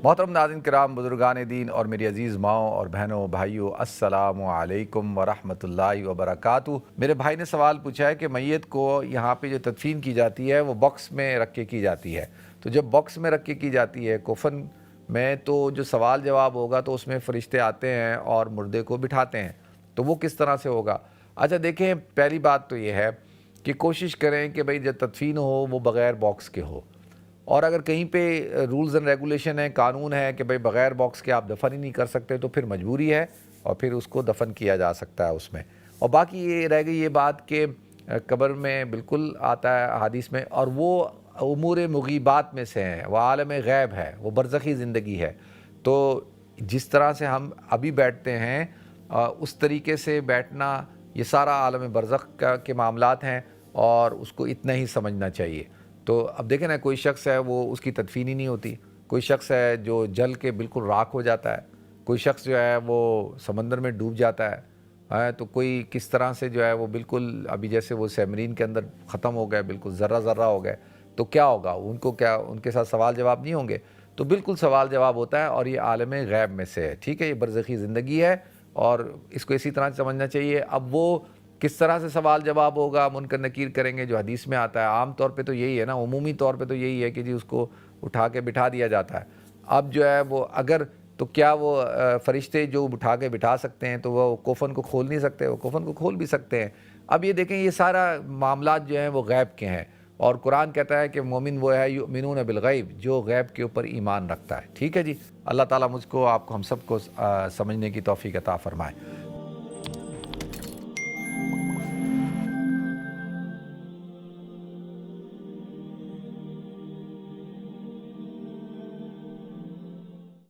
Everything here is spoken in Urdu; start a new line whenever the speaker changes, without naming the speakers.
محترم ناظرین کرام، بزرگان دین اور میری عزیز ماؤں اور بہنوں بھائیوں، السلام علیکم ورحمۃ اللہ وبرکاتہ۔ میرے بھائی نے سوال پوچھا ہے کہ میت کو یہاں پہ جو تدفین کی جاتی ہے وہ باکس میں رکھ کے کی جاتی ہے، تو جب باکس میں رکھ کے کی جاتی ہے کفن میں، تو جو سوال جواب ہوگا تو اس میں فرشتے آتے ہیں اور مردے کو بٹھاتے ہیں، تو وہ کس طرح سے ہوگا؟ اچھا دیکھیں، پہلی بات تو یہ ہے کہ کوشش کریں کہ بھئی جب تدفین ہو وہ بغیر باکس کے ہو، اور اگر کہیں پہ رولز اینڈ ریگولیشن ہے، قانون ہے کہ بھئی بغیر باکس کے آپ دفن ہی نہیں کر سکتے، تو پھر مجبوری ہے اور پھر اس کو دفن کیا جا سکتا ہے اس میں۔ اور باقی یہ رہ گئی یہ بات کہ قبر میں بالکل آتا ہے حدیث میں، اور وہ امور مغیبات میں سے ہیں، وہ عالم غیب ہے، وہ برزخی زندگی ہے، تو جس طرح سے ہم ابھی بیٹھتے ہیں اس طریقے سے بیٹھنا، یہ سارا عالم برزخ کے معاملات ہیں اور اس کو اتنا ہی سمجھنا چاہیے۔ تو اب دیکھیں نا، کوئی شخص ہے وہ اس کی تدفین ہی نہیں ہوتی، کوئی شخص ہے جو جل کے بالکل راکھ ہو جاتا ہے، کوئی شخص جو ہے وہ سمندر میں ڈوب جاتا ہے، تو کوئی کس طرح سے جو ہے وہ بالکل ابھی جیسے وہ سیمرین کے اندر ختم ہو گئے، بالکل ذرہ ذرہ ہو گئے، تو کیا ہوگا ان کو؟ کیا ان کے ساتھ سوال جواب نہیں ہوں گے؟ تو بالکل سوال جواب ہوتا ہے، اور یہ عالم غیب میں سے ہے، ٹھیک ہے، یہ برزخی زندگی ہے اور اس کو اسی طرح سے سمجھنا چاہیے۔ اب وہ کس طرح سے سوال جواب ہوگا، منکر نکیر کریں گے، جو حدیث میں آتا ہے عام طور پہ تو یہی ہے نا، عمومی طور پہ تو یہی ہے کہ جی اس کو اٹھا کے بٹھا دیا جاتا ہے۔ اب جو ہے وہ اگر تو کیا وہ فرشتے جو اٹھا کے بٹھا سکتے ہیں تو وہ کفن کو کھول نہیں سکتے؟ وہ کفن کو کھول بھی سکتے ہیں۔ اب یہ دیکھیں، یہ سارا معاملات جو ہیں وہ غیب کے ہیں، اور قرآن کہتا ہے کہ مومن وہ ہے یؤمنون بالغیب، جو غیب کے اوپر ایمان رکھتا ہے، ٹھیک ہے جی۔ اللہ تعالیٰ مجھ کو، آپ کو، ہم سب کو سمجھنے کی توفیق عطا فرمائے۔